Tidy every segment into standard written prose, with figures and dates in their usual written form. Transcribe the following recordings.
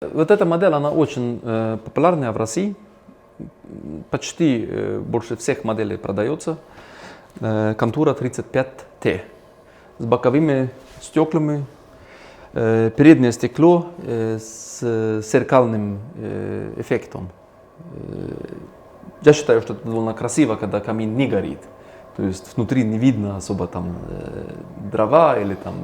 Вот эта модель, она очень популярная в России. Почти больше всех моделей продается. Контура 35T с боковыми стеклами, переднее стекло с зеркальным эффектом. Я считаю, что это довольно красиво, когда камин не горит. То есть внутри не видно особо там дрова или там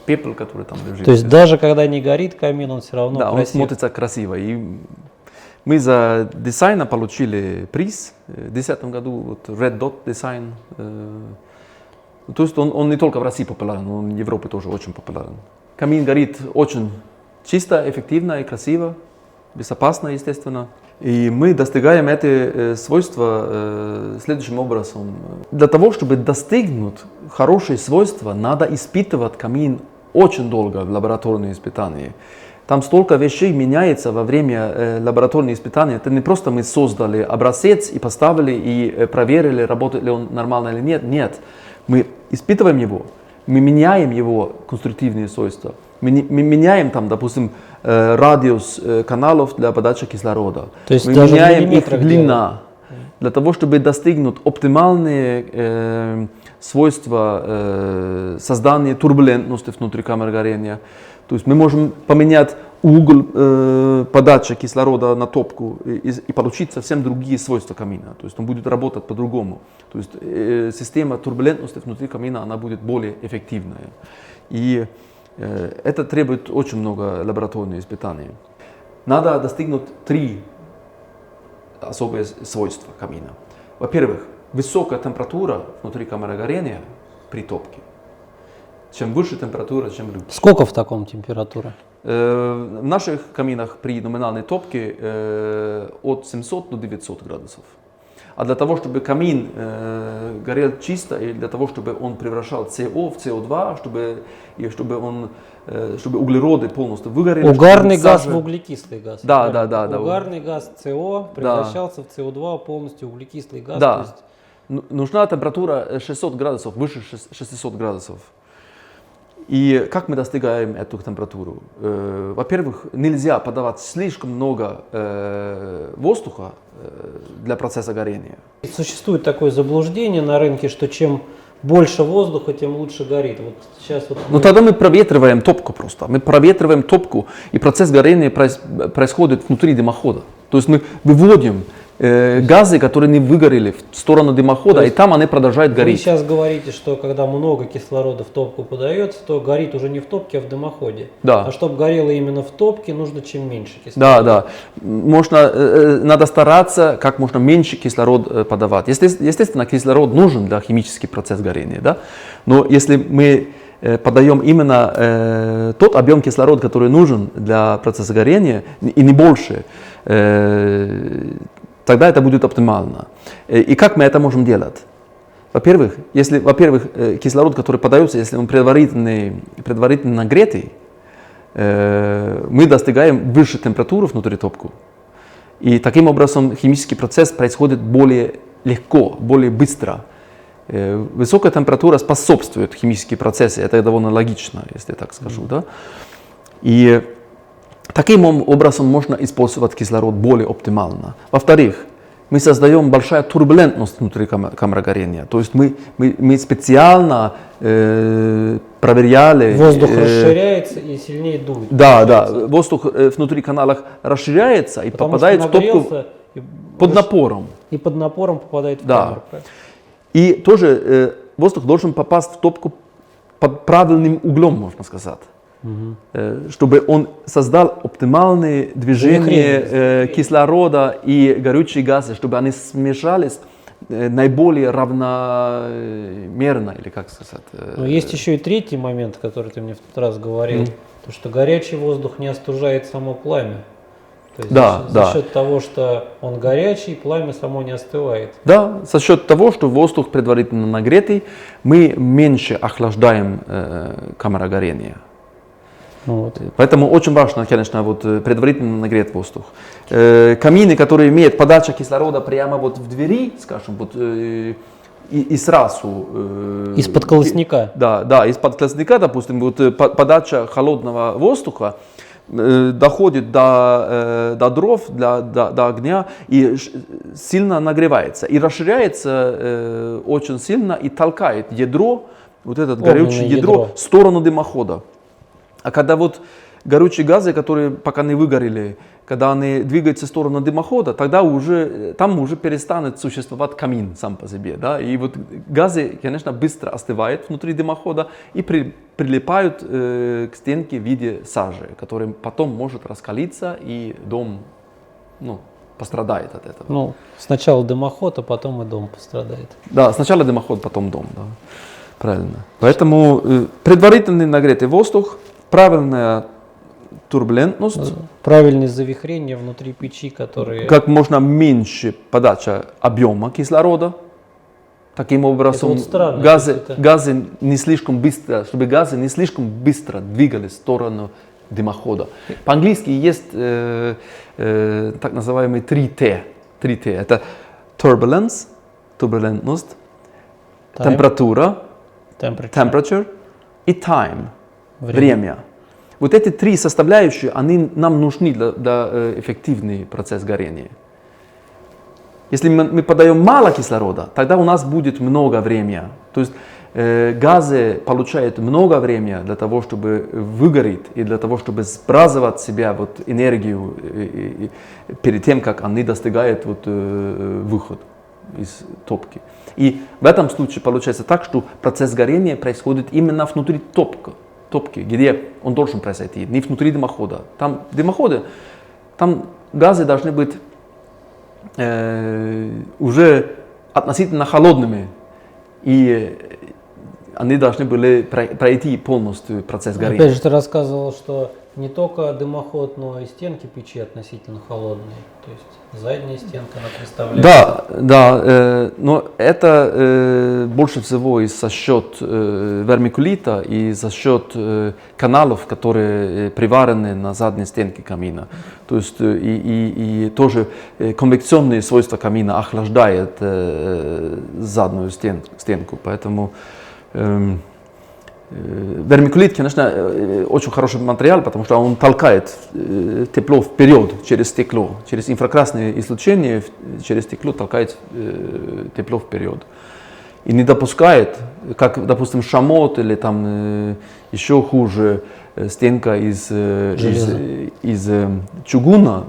пепел, который там лежит. То есть даже когда не горит камин, он все равно да, красив. он смотрится красиво. И мы за дизайн получили приз в 2010 году, вот Red Dot Design. То есть он не только в России популярен, он в Европе тоже очень популярен. Камин горит очень чисто, эффективно и красиво, безопасно, естественно. И мы достигаем это свойство следующим образом. Для того, чтобы достигнуть хорошие свойства, надо испытывать камин очень долго в лабораторные испытания. Там столько вещей меняется во время лабораторных испытаний. Это не просто мы создали образец и поставили и проверили, работает ли он нормально или нет. Нет, мы испытываем его, мы меняем его конструктивные свойства. Мы меняем там, допустим, радиус каналов для подачи кислорода. То есть мы даже меняем их длина для того, чтобы достигнуть оптимальные свойства создания турбулентности внутри камеры горения. То есть мы можем поменять угол подачи кислорода на топку и получить совсем другие свойства камина. То есть он будет работать по-другому. То есть система турбулентности внутри камина она будет более эффективная. И это требует очень много лабораторных испытаний. Надо достигнуть 3 особые свойства камина. Во-первых, высокая температура внутри камеры горения при топке. Чем выше температура, чем лучше. Сколько в таком температура? В наших каминах при номинальной топке от 700 до 900 градусов. А для того, чтобы камин горел чисто, и для того, чтобы он превращал СО в СО2, чтобы углероды полностью выгорели. Угарный газ в углекислый газ. Да. Угарный газ СО превращался в СО2 полностью углекислый газ. Да. Нужна температура 600 градусов, выше 600 градусов. И как мы достигаем эту температуру? Во-первых, нельзя подавать слишком много воздуха для процесса горения. Существует такое заблуждение на рынке, что чем больше воздуха, тем лучше горит. Вот сейчас вот Ну тогда мы проветриваем топку просто. Мы проветриваем топку, и процесс горения происходит внутри дымохода. То есть мы выводим газы, которые не выгорели, в сторону дымохода, и там они продолжают гореть. Вы сейчас говорите, что когда много кислорода в топку подается, то горит уже не в топке, а в дымоходе. Да. А чтобы горело именно в топке, нужно чем меньше кислорода. Да. Надо стараться как можно меньше кислород подавать. Естественно, кислород нужен для химический процесс горения, да? Но если мы подаем именно тот объем кислорода, который нужен для процесса горения, и не больше, тогда это будет оптимально. И как мы это можем делать? Во-первых, кислород, который подается, если он предварительно нагретый, мы достигаем выше температуры внутри топку. И таким образом химический процесс происходит более легко, более быстро. Высокая температура способствует химическим процессам, это довольно логично, если я так скажу. Да? И таким образом можно использовать кислород более оптимально. Во-вторых, мы создаем большую турбулентность внутри камеры горения. То есть мы специально проверяли. Воздух расширяется и сильнее дует. Да. Воздух внутри каналов расширяется и попадает в топку под напором. И под напором попадает в камеру. И тоже воздух должен попасть в топку под правильным углом, можно сказать. Чтобы он создал оптимальное движение кислорода и горючие газы, чтобы они смешались наиболее равномерно, или как сказать. Но есть еще и третий момент, который ты мне в тот раз говорил, то что горячий воздух не остужает само пламя. То есть за счет того, что он горячий, пламя само не остывает. Да, за счет того, что воздух предварительно нагретый, мы меньше охлаждаем камеру горения. Вот. Поэтому очень важно, конечно, предварительно нагреть воздух. Камины, которые имеют подачу кислорода прямо в двери, скажем, и сразу. Из-под колосника. Да, из-под колосника, допустим, подача холодного воздуха, доходит до дров, до огня и сильно нагревается. И расширяется очень сильно и толкает ядро, вот это горючее ядро, в сторону дымохода. А когда вот горючие газы, которые пока не выгорели, когда они двигаются в сторону дымохода, тогда уже там уже перестанет существовать камин сам по себе. Да? И вот газы, конечно, быстро остывают внутри дымохода и прилипают к стенке в виде сажи, которая потом может раскалиться, и дом пострадает от этого. Ну, сначала дымоход, а потом и дом пострадает. Да, сначала дымоход, потом дом. Да. Правильно. Поэтому предварительный нагретый воздух, правильная турбулентность. Правильное завихрение внутри печи, которые... Как можно меньше подача объема кислорода. Таким образом, вот странно, газы не слишком быстро, чтобы газы не слишком быстро двигались в сторону дымохода. По-английски есть так называемые 3T. 3T. Это turbulence, турбулентность, температура, temperature и time, время. Вот эти три составляющие, они нам нужны для эффективный процесс горения. Если мы подаем мало кислорода, тогда у нас будет много времени. То есть газы получают много времени для того, чтобы выгореть и для того, чтобы сбрасывать в себя вот энергию перед тем, как они достигают выход из топки. И в этом случае получается так, что процесс горения происходит именно внутри топки, где он должен произойти, не внутри дымохода. Там дымоходы, там газы должны быть уже относительно холодными, и они должны были пройти полностью процесс горения. Опять же, ты рассказывал, что не только дымоход, но и стенки печи относительно холодные. То есть задняя стенка, она представляет. Да, но это больше всего и за счет вермикулита и за счет каналов, которые приварены на задней стенке камина. То есть и тоже конвекционные свойства камина охлаждают заднюю стенку, поэтому вермикулит, конечно, очень хороший материал, потому что он толкает тепло вперед через стекло, через инфракрасное излучение, через стекло толкает тепло вперед. И не допускает, как, допустим, шамот или там еще хуже, стенка из чугуна,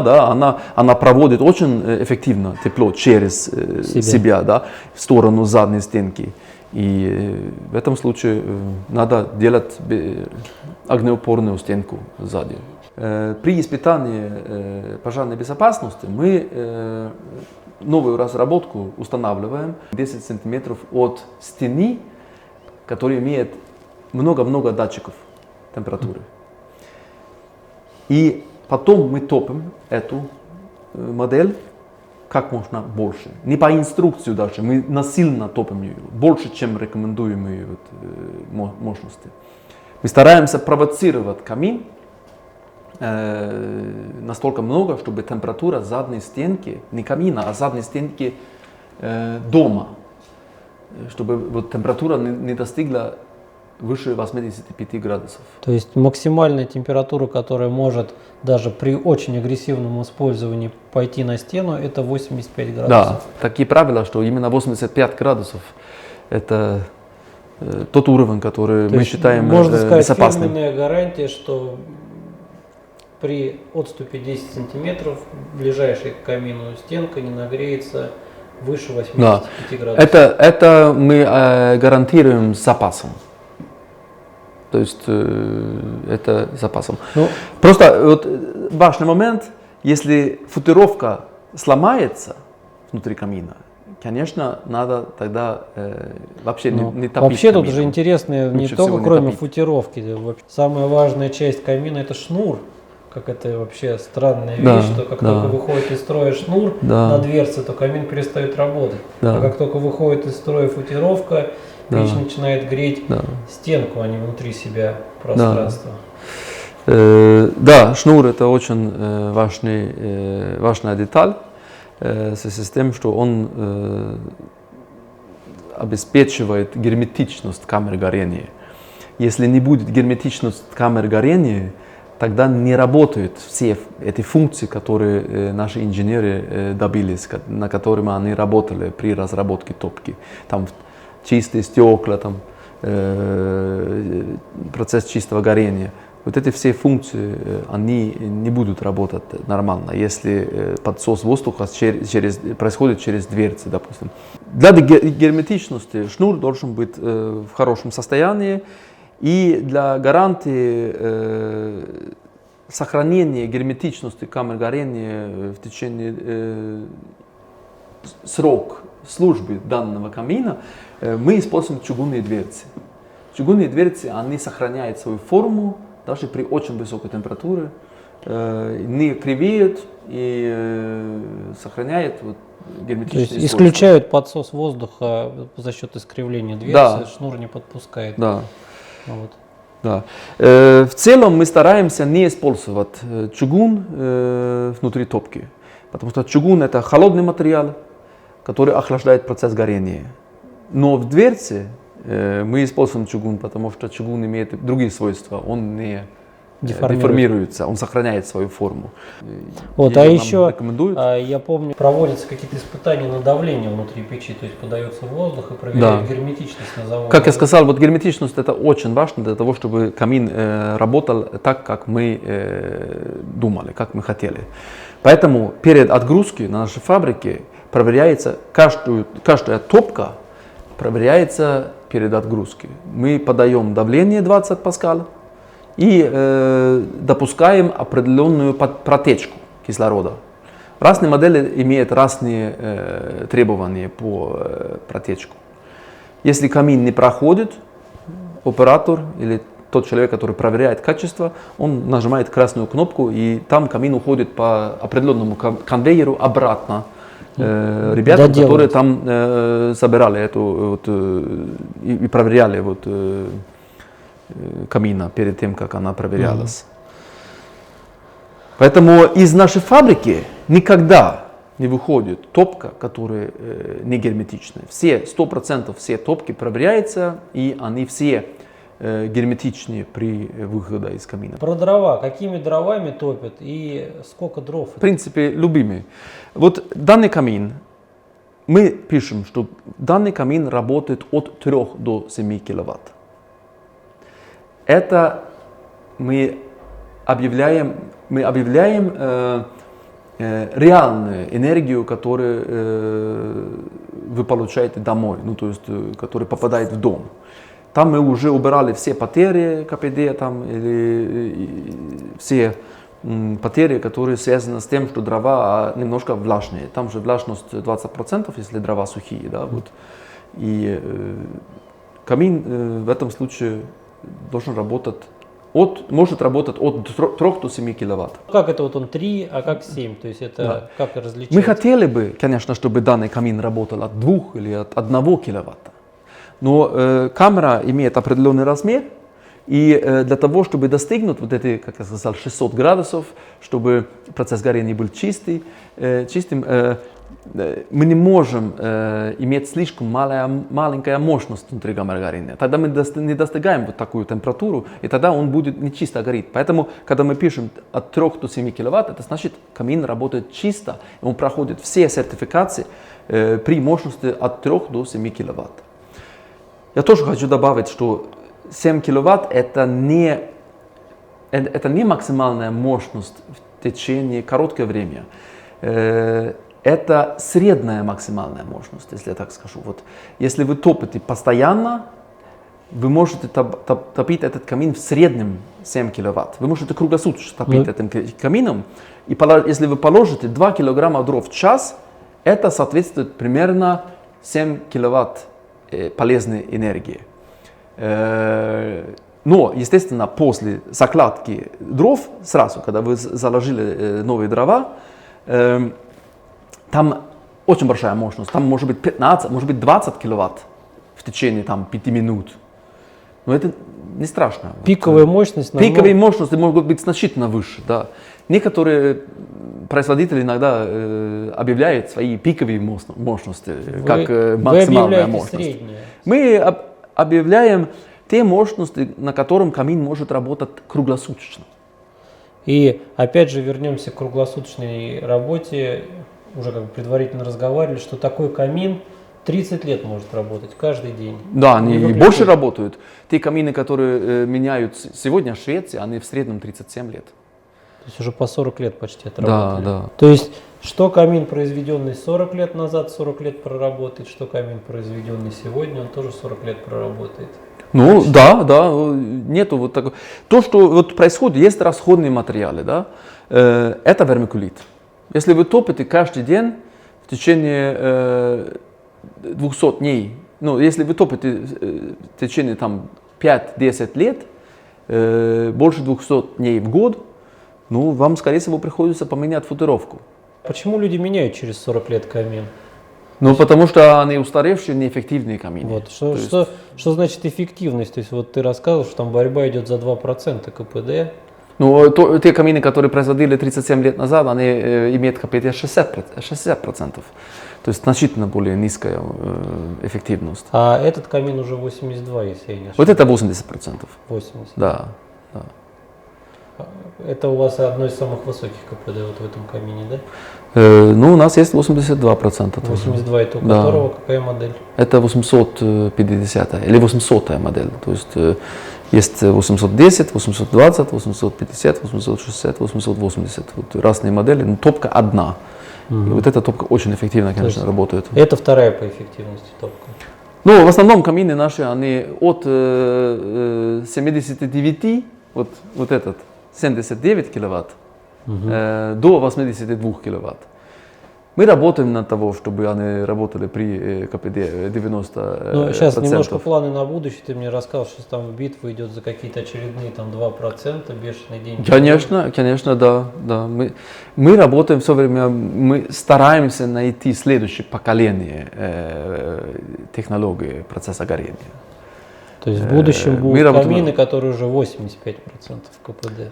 да, она проводит очень эффективно тепло через себя, да, в сторону задней стенки. И в этом случае надо делать огнеупорную стенку сзади. При испытании пожарной безопасности мы новую разработку устанавливаем 10 сантиметров от стены, которая имеет много-много датчиков температуры. И потом мы топим эту модель как можно больше. Не по инструкции даже, мы насильно топим ее, больше, чем рекомендуемые мощности. Мы стараемся провоцировать камин настолько много, чтобы температура задней стенки, не камина, а задней стенки дома, чтобы вот температура не достигла выше 85 градусов. То есть максимальная температура, которая может даже при очень агрессивном использовании пойти на стену, это 85 градусов. Да, такие правила, что именно 85 градусов это тот уровень, который мы считаем безопасным. Можно сказать, фирменная гарантия, что при отступе 10 сантиметров ближайшая к камину стенка не нагреется выше 85 градусов. Это мы гарантируем с запасом. То есть это запасом. Просто вот важный момент, если футировка сломается внутри камина, конечно, надо тогда вообще не топить. Вообще камин. тут же интересно не только кроме футировки. Самая важная часть камина — это шнур. Как это вообще странная вещь, что как только выходит из строя шнур на дверце, то камин перестает работать. А как только выходит из строя футировка, печь начинает греть стенку, а не внутри себя пространство. Да, шнур — это очень важная деталь, в связи с тем, что он обеспечивает герметичность камеры горения. Если не будет герметичности камеры горения, тогда не работают все эти функции, которые наши инженеры добились, на которых они работали при разработке топки. Там чистые стекла, там, процесс чистого горения. Вот эти все функции, они не будут работать нормально, если подсос воздуха происходит через дверцы, допустим. Для герметичности шнур должен быть в хорошем состоянии, и для гарантии сохранения герметичности камер горения в течение срок службы данного камина мы используем чугунные дверцы. Чугунные дверцы, они сохраняют свою форму даже при очень высокой температуре, не кривеют и сохраняют герметичность. То есть исключают подсос воздуха за счет искривления дверцы, да. Шнур не подпускает. Да. Вот. Да. В целом мы стараемся не использовать чугун внутри топки, потому что чугун это холодный материал, который охлаждает процесс горения. Но в дверце мы используем чугун, потому что чугун имеет другие свойства, он не деформируется, он сохраняет свою форму. Вот, а еще, я помню, проводятся какие-то испытания на давление внутри печи, то есть подается воздух и проверяют герметичность на заводе. Как я сказал, вот герметичность это очень важно для того, чтобы камин работал так, как мы думали, как мы хотели. Поэтому перед отгрузкой на нашей фабрике проверяется каждая топка, проверяется перед отгрузкой. Мы подаем давление 20 паскаль и допускаем определенную протечку кислорода. Разные модели имеют разные требования по протечку. Если камин не проходит, оператор или тот человек, который проверяет качество, он нажимает красную кнопку, и там камин уходит по определенному конвейеру обратно. Ребята, которые там собирали эту и проверяли камина перед тем, как она проверялась. Поэтому из нашей фабрики никогда не выходит топка, которая не герметичная. Все 100% все топки проверяются, и они все герметичнее при выходе из камина. Про дрова. Какими дровами топят и сколько дров? В принципе, любимый. Вот данный камин, мы пишем, что данный камин работает от 3 до 7 киловатт. Это мы объявляем реальную энергию, которую вы получаете домой, ну, то есть, которая попадает в дом. Там мы уже убирали все потери КПД там, или все потери, которые связаны с тем, что дрова немножко влажные. Там же влажность 20%, если дрова сухие. Да, вот. И камин в этом случае должен работать может работать от 3 до 7 киловатт. Как это вот он 3, а как 7? То есть это как различать? Мы хотели бы, конечно, чтобы данный камин работал от 2 или от 1 киловатта. Но камера имеет определенный размер, и для того, чтобы достигнуть вот эти, как я сказал, 600 градусов, чтобы процесс горения был чистым, мы не можем иметь слишком маленькая мощность внутри камеры горения. Тогда мы не достигаем вот такую температуру, и тогда он будет не чисто гореть. Поэтому, когда мы пишем от 3 до 7 киловатт, это значит, камин работает чисто, и он проходит все сертификации при мощности от 3 до 7 киловатт. Я тоже хочу добавить, что 7 киловатт это не максимальная мощность в течение короткого времени. Это средняя максимальная мощность, если я так скажу. Вот, если вы топите постоянно, вы можете топить этот камин в среднем 7 киловатт. Вы можете круглосуточно топить этим камином. И если вы положите 2 килограмма дров в час, это соответствует примерно 7 киловатт полезной энергии. Но, естественно, после закладки дров, сразу, когда вы заложили новые дрова, там очень большая мощность, там может быть 15, может быть 20 киловатт в течение 5 минут. Но это не страшно. Пиковая мощность? Пиковые мощности могут быть значительно выше. Да. Некоторые производители иногда объявляют свои пиковые мощности как максимальная мощность. Средние. Мы объявляем те мощности, на котором камин может работать круглосуточно. И опять же вернемся к круглосуточной работе. Уже как бы предварительно разговаривали, что такой камин 30 лет может работать каждый день. Да, они и больше работают. Те камины, которые меняют сегодня в Швеции, они в среднем 37 лет. То есть уже по 40 лет почти отработали. Да, да. То есть, что камин, произведенный 40 лет назад, 40 лет проработает, что камин, произведенный сегодня, он тоже 40 лет проработает. Ну, да, нету вот такого. То, что вот происходит, есть расходные материалы, да, это вермикулит. Если вы топите каждый день в течение 200 дней, ну, если вы топите в течение там 5-10 лет, больше 200 дней в год, ну, вам, скорее всего, приходится поменять футировку. Почему люди меняют через 40 лет камин? Ну, потому что они устаревшие, неэффективные камины. Вот. Что значит эффективность? То есть вот ты рассказывал, что там борьба идет за 2% КПД. Ну, те камины, которые производили 37 лет назад, они имеют КПД 60%. То есть значительно более низкая эффективность. А этот камин уже 82, если я не ошибаюсь. Вот это 80%. 80. Да. Это у вас одно из самых высоких КПД вот в этом камине, да? Ну, у нас есть 82%. 82 это у Да. которого какая модель? Это 850 или 800 модель. То есть есть 810, 820, 850, 860, 880. Вот разные модели, но топка одна. И вот эта топка очень эффективно, конечно, работает. Это вторая по эффективности топка. Ну, в основном камины наши, они от 79, вот этот, 79 киловатт, до 82 киловатт. Мы работаем над того, чтобы они работали при КПД 90%. Ну, сейчас немножко планы на будущее. Ты мне рассказал, что там в битву идет за какие-то очередные там 2%, бешеные деньги. Конечно, да. Мы работаем все время, мы стараемся найти следующее поколение технологии процесса горения. То есть в будущем будут камины, которые уже 85% КПД.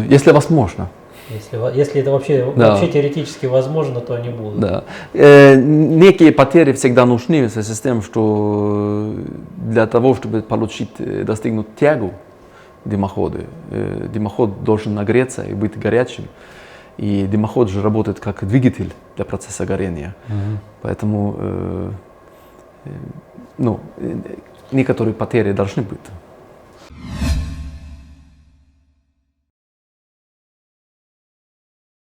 Если возможно. Если это вообще теоретически возможно, то они будут. Да. Некие потери всегда нужны в связи с тем, что для того, чтобы достигнуть тягу дымохода, дымоход должен нагреться и быть горячим. И дымоход же работает как двигатель для процесса горения. Поэтому некоторые потери должны быть.